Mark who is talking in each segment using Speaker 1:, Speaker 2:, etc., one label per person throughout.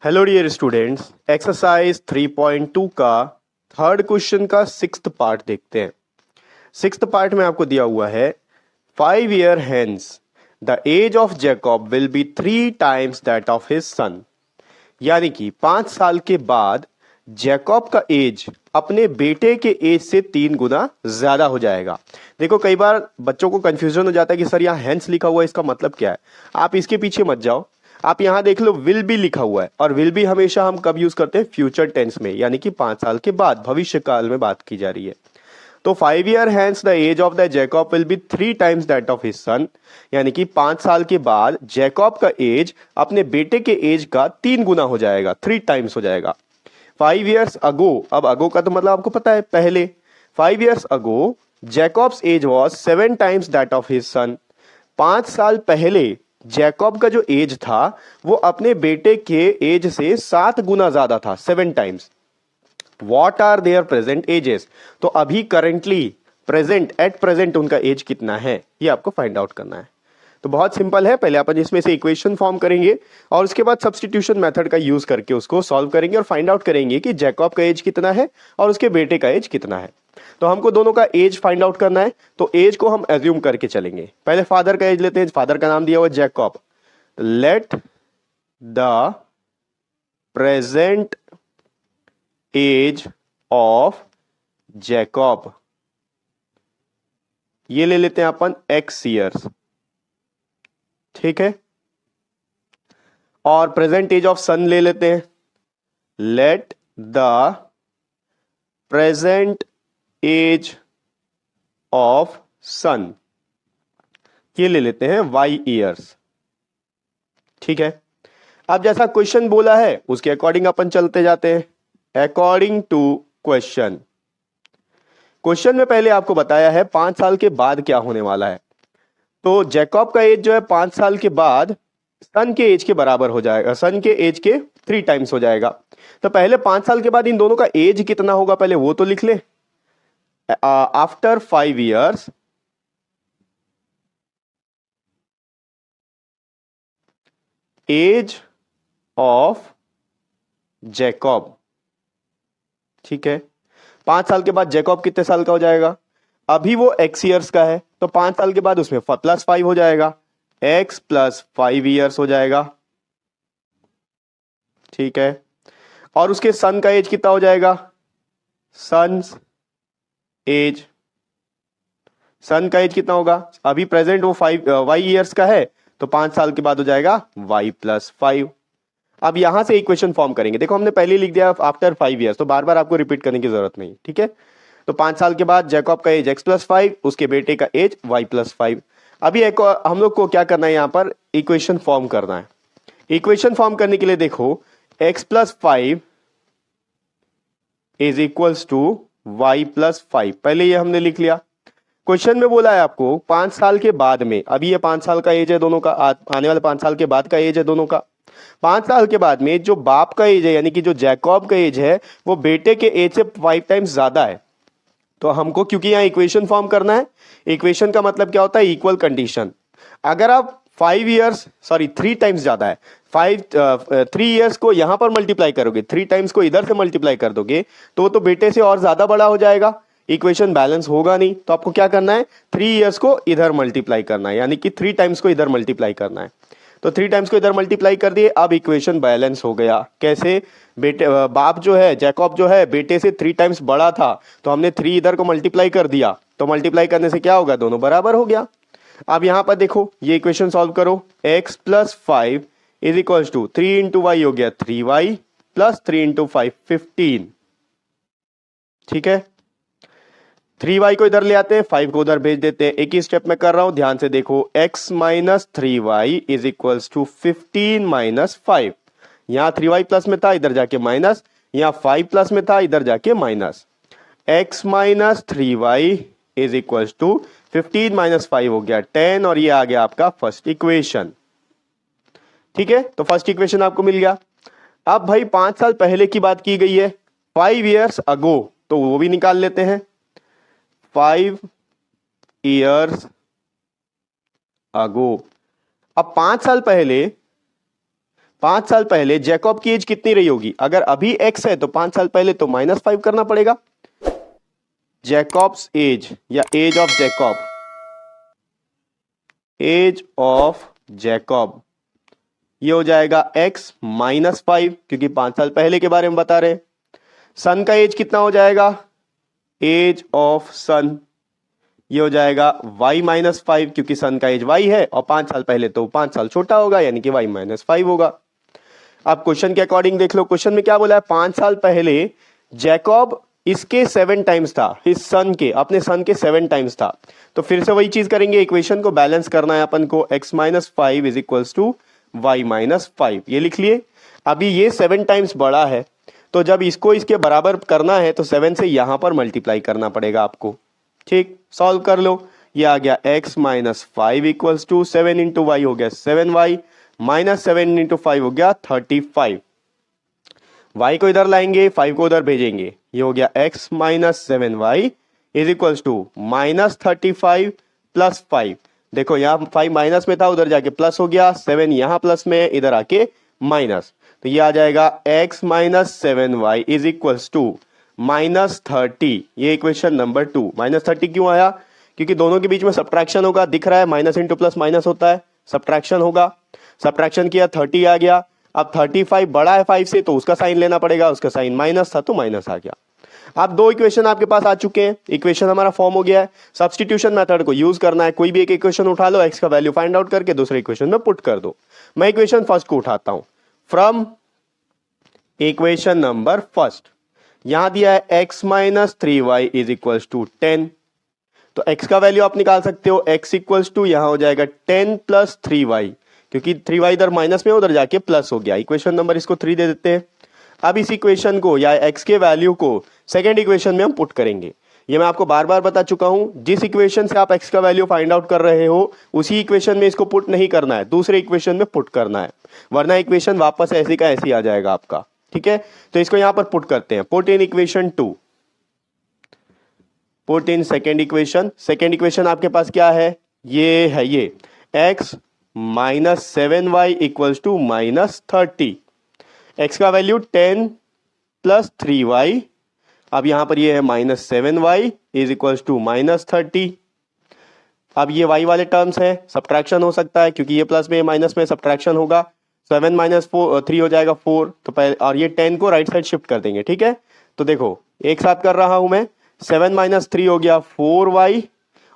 Speaker 1: Hello dear students, exercise 3.2 का third question का sixth part देखते हैं। सिक्स्थ पार्ट में आपको दिया हुआ है 5 year hence the age of Jacob will be 3 times that of his son. यानी कि 5 साल के बाद जैकब का एज अपने बेटे के एज से 3 गुना ज्यादा हो जाएगा। देखो, कई बार बच्चों को कंफ्यूजन हो जाता है कि सर यहाँ हेंस लिखा हुआ है, इसका मतलब क्या है। आप इसके पीछे मत जाओ, आप यहां देख लो विल बी लिखा हुआ है, और विल बी हमेशा हम कब यूज करते हैं? फ्यूचर टेंस में, यानी कि 5 साल के बाद, भविष्य काल में बात की जा रही है। तो 5 year hence the age of the Jacob will be 3 times that of his son. यानी कि 5 साल के बाद जैकब का एज अपने बेटे के एज का 3 गुना हो जाएगा, 3 times हो जाएगा। 5 years अगो, अब अगो का तो मतलब आपको पता है पहले। 5 years ago Jacob's age was 7 times that of his son. 5 साल पहले जैकब का जो एज था वो अपने बेटे के एज से 7 गुना ज्यादा था, 7 times। What are their present ages? तो अभी करेंटली प्रेजेंट, एट प्रेजेंट उनका एज कितना है, ये आपको फाइंड आउट करना है। तो बहुत सिंपल है, पहले अपन इसमें से इक्वेशन फॉर्म करेंगे और उसके बाद सब्स्टिट्यूशन मेथड का यूज करके उसको सॉल्व करेंगे और फाइंड आउट करेंगे कि जैकब का एज कितना है और उसके बेटे का एज कितना है। तो हमको दोनों का एज फाइंड आउट करना है, तो एज को हम एज्यूम करके चलेंगे। पहले फादर का एज लेते हैं, फादर का नाम दिया हुआ Jacob. Let the present age of Jacob, ये ले लेते हैं अपन x years, ठीक है। और प्रेजेंट एज ऑफ सन ले लेते हैं। Let the present age of son, ये ले लेते हैं y years, ठीक है। अब जैसा क्वेश्चन बोला है उसके अकॉर्डिंग अपन चलते जाते हैं। अकॉर्डिंग टू क्वेश्चन, क्वेश्चन में पहले आपको बताया है 5 साल के बाद क्या होने वाला है। तो जैकब का एज जो है 5 साल के बाद सन के एज के बराबर हो जाएगा, सन के एज के 3 times हो जाएगा। तो पहले 5 साल के बाद इन दोनों का एज कितना होगा पहले वो तो लिख ले। After 5 years age of Jacob, ठीक है। 5 साल के बाद जैकब कितने साल का हो जाएगा? अभी वो x years का है, तो 5 साल के बाद उसमें +5 हो जाएगा, x + 5 years हो जाएगा, ठीक है। और उसके सन का एज कितना हो जाएगा? सन्स एज, सन का एज कितना होगा? अभी प्रेजेंट वो y years का है, तो 5 साल के बाद हो जाएगा y + 5। अब यहां से इक्वेशन फॉर्म करेंगे। देखो, हमने पहले लिख दिया आफ्टर 5 years, तो बार बार आपको रिपीट करने की जरूरत नहीं, ठीक है। तो 5 साल के बाद जैकब का एज x + 5, उसके बेटे का एज y + 5। अभी एक हम लोग को क्या करना है, यहां पर इक्वेशन फॉर्म करना है। इक्वेशन फॉर्म करने के लिए देखो, x + 5 is equals to y + 5, पहले ये हमने लिख लिया। क्वेश्चन में बोला है आपको 5 साल के बाद में, अभी ये 5 साल का एज है दोनों का, आने वाले 5 साल के बाद का एज है दोनों का। 5 साल के बाद में जो बाप का एज है, यानी कि जो जैकब का एज है, वो बेटे के एज से 5 times ज्यादा है। तो हमको, क्योंकि यहां इक्वेशन फॉर्म करना है, इक्वेशन का मतलब क्या होता है? Equal condition. अगर आप 3 times ज्यादा है, 3 years को यहां पर मल्टीप्लाई करोगे, 3 times को इधर से मल्टीप्लाई कर दोगे, तो वो तो बेटे से और ज्यादा बड़ा हो जाएगा, इक्वेशन बैलेंस होगा नहीं। तो आपको क्या करना है? 3 years को इधर मल्टीप्लाई करना है, यानी कि 3 times को इधर मल्टीप्लाई करना है। तो 3 times को इधर मल्टीप्लाई कर दिए, अब इक्वेशन बैलेंस हो गया। कैसे? बेटे, बाप जो है, जैकब जो है, बेटे से 3 times बड़ा था, तो हमने 3 इधर को मल्टीप्लाई कर दिया, तो मल्टीप्लाई करने से क्या होगा? दोनों बराबर हो गया। अब यहां पर देखो, ये इक्वेशन सॉल्व करो। x + 5 is equals to 3 × y हो गया 3y + 3 × 5 15, ठीक है। 3y को इधर ले आते हैं, 5 को उधर भेज देते हैं। एक ही स्टेप में कर रहा हूं, ध्यान से देखो। x - 3y is equals to 15 - 5। यहां 3y प्लस में था, इधर जाके माइनस, यहां 5 प्लस में था, इधर जाके minus. x - 3y is equals to 15 - 5 हो गया 10, और ये आ गया आपका फर्स्ट इक्वेशन, ठीक है। तो फर्स्ट इक्वेशन आपको मिल गया। अब भाई 5 साल पहले की बात की गई है, 5 years अगो, तो वो भी निकाल लेते हैं। 5 years अगो, अब 5 साल पहले 5 साल पहले जैकब की एज कितनी रही होगी? अगर अभी x है तो 5 साल पहले तो -5 करना पड़ेगा। जैकब्स एज या age of Jacob, age of Jacob ये हो जाएगा x -5 क्योंकि 5 साल पहले के बारे में बता रहे हैं। सन का एज कितना हो जाएगा? एज ऑफ सन ये हो जाएगा y -5 क्योंकि सन का एज y है और 5 साल पहले तो 5 साल छोटा होगा यानी कि y -5 होगा। अब क्वेश्चन के अकॉर्डिंग देख लो, क्वेश्चन में क्या बोला है? 5 साल पहले जैकब इसके 7 टाइम्स था, इस सन के, अपने सन के 7 टाइम्स था। तो फिर से वही चीज करेंगे, इक्वेशन को बैलेंस करना है अपन को। x -5 is equals to y -5 ये लिख लिए। अभी ये 7 टाइम्स बड़ा है तो जब इसको इसके बराबर करना है तो 7 से यहां पर मल्टीप्लाई करना पड़ेगा आपको। ठीक, सॉल्व कर लो। ये आ गया x -5 equals to 7 into y हो गया 7y -7 इंटू 5 हो गया 35। y को इधर लाएंगे, 5 को उधर भेजेंगे, ये हो गया x -7y is equals to -35 plus 5। देखो यहाँ 5 माइनस में था, उधर जाके प्लस हो गया, 7 यहाँ प्लस में, इधर आके माइनस, तो ये आ जाएगा x -7y is equals to -30। ये इक्वेशन नंबर 2। -30 क्यों आया? क्योंकि दोनों के बीच में सब्ट्रैक्शन होगा, दिख रहा है माइनस इंटू प्लस माइनस होता है, सब्ट्रैक्शन होगा, सब्ट्रैक्शन किया 30 आ गया। अब 35 बड़ा है 5 से तो उसका साइन लेना पड़ेगा, उसका साइन माइनस था तो माइनस आ गया। अब 2 इक्वेशन आपके पास आ चुके हैं, इक्वेशन हमारा फॉर्म हो गया है। सब्स्टिट्यूशन मेथड को यूज करना है, कोई भी एक इक्वेशन उठा लो, x का वैल्यू फाइंड आउट करके दूसरे इक्वेशन में पुट कर दो। मैं इक्वेशन फर्स्ट को उठाता हूं, फ्रॉम इक्वेशन नंबर फर्स्ट यहां दिया है x -3y is equals to 10। तो x का वैल्यू आप निकाल सकते हो, x इक्वल्स टू यहां हो जाएगा 10 प्लस 3y, क्योंकि 3y इधर माइनस में उधर जाके प्लस हो गया। इक्वेशन नंबर इसको 3 दे देते हैं। अब इस इक्वेशन को या x के वैल्यू को सेकेंड इक्वेशन में हम पुट करेंगे। ये मैं आपको बार बार बता चुका हूं, जिस इक्वेशन से आप x का वैल्यू फाइंड आउट कर रहे हो उसी इक्वेशन में इसको पुट नहीं करना है, दूसरे इक्वेशन में पुट करना है, वरना इक्वेशन वापस ऐसी का ऐसी आ जाएगा आपका। ठीक है, तो इसको यहां पर पुट करते हैं। Put in equation 2, put in second equation. Second equation आपके पास क्या है? ये है, ये x -7y equals to -30। x का वैल्यू 10 प्लस 3y, अब यहां पर ये है -7y इज इक्वल्स टू -30। अब ये y वाले टर्म्स है, सब्ट्रैक्शन हो सकता है क्योंकि ये प्लस में माइनस में सब्ट्रैक्शन होगा। 7 - 3 हो जाएगा 4, तो पहले और ये 10 को राइट साइड शिफ्ट कर देंगे। ठीक है, तो देखो एक साथ कर रहा हूं मैं, 7 - 3 हो गया 4y,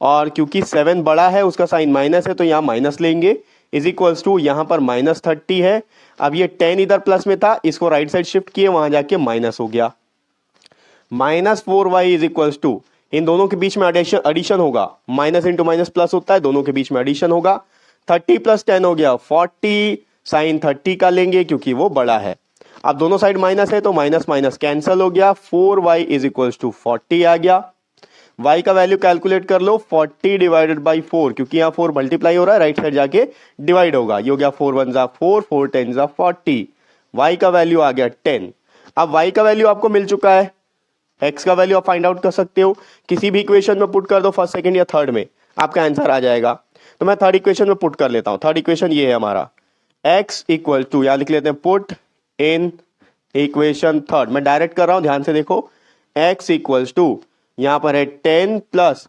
Speaker 1: और क्योंकि 7 बड़ा है उसका साइन माइनस है तो यहाँ माइनस लेंगे, इज इक्वल्स टू यहाँ पर -30 है। अब ये 10 इधर प्लस में था, इसको राइट साइड शिफ्ट किए, वहां जाके माइनस हो गया। -4y इज इक्वल्स टू, इन दोनों के बीच में एडिशन होगा, माइनस इंटू माइनस प्लस होता है, दोनों के बीच में एडिशन होगा। 30 प्लस 10 हो गया 40, साइन 30 का लेंगे क्योंकि वो बड़ा है। अब दोनों साइड माइनस है तो माइनस माइनस कैंसिल हो गया, 4y इज इक्वल्स टू 40 आ गया। y का वैल्यू कैलकुलेट कर लो, 40 डिवाइडेड बाई 4, क्योंकि यहाँ 4 मल्टीप्लाई हो रहा है, राइट साइड जाके डिवाइड होगा, ये हो गया 4 1 जा 4, 4 10 जा 40। y का वैल्यू आ गया 10। अब y का वैल्यू आपको मिल चुका है, x का वैल्यू आप फाइंड आउट कर सकते हो, किसी भी इक्वेशन में पुट कर दो, फर्स्ट सेकंड या थर्ड में, आपका आंसर आ जाएगा। तो मैं थर्ड इक्वेशन में पुट कर लेता हूं। थर्ड इक्वेशन ये है हमारा, x इक्वल टू, यहां लिख लेते हैं पुट इन इक्वेशन थर्ड, मैं डायरेक्ट कर रहा हूं, ध्यान से देखो, x इक्वल्स टू यहां पर है 10 प्लस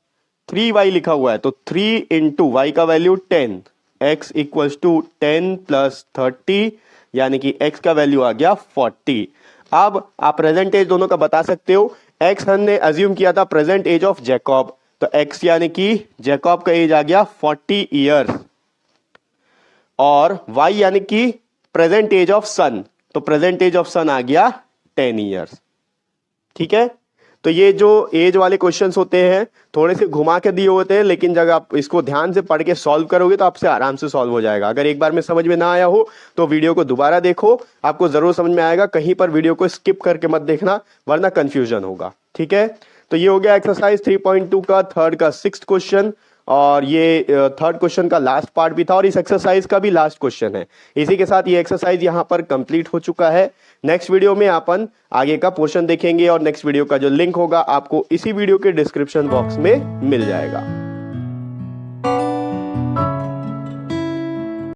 Speaker 1: 3y लिखा हुआ है, तो 3 इंटू वाई का value 10, x equals to 10 plus 30, यानी कि x का वैल्यू आ गया 40। अब आप प्रेजेंट एज दोनों का बता सकते हो, x हमने अज्यूम किया था प्रेजेंट एज ऑफ जैकब, तो x यानी कि जैकब का एज आ गया 40 ईयर्स, और y यानी कि प्रेजेंट एज ऑफ सन, तो प्रेजेंट एज ऑफ सन आ गया 10 ईयर्स। ठीक है, तो ये जो एज वाले क्वेश्चंस होते हैं थोड़े से घुमा के दिए होते हैं, लेकिन जब आप इसको ध्यान से पढ़ के सॉल्व करोगे तो आपसे आराम से सॉल्व हो जाएगा। अगर एक बार में समझ में ना आया हो तो वीडियो को दोबारा देखो, आपको जरूर समझ में आएगा, कहीं पर वीडियो को स्किप करके मत देखना वरना कंफ्यूजन होगा। ठीक है, तो ये हो गया एक्सरसाइज 3.2 का थर्ड का 6th क्वेश्चन, और ये थर्ड क्वेश्चन का लास्ट पार्ट भी था और इस एक्सरसाइज का भी लास्ट क्वेश्चन है। इसी के साथ ये एक्सरसाइज यहाँ पर कंप्लीट हो चुका है। नेक्स्ट वीडियो में अपन आगे का पोर्शन देखेंगे और नेक्स्ट वीडियो का जो लिंक होगा आपको इसी वीडियो के डिस्क्रिप्शन बॉक्स में मिल जाएगा।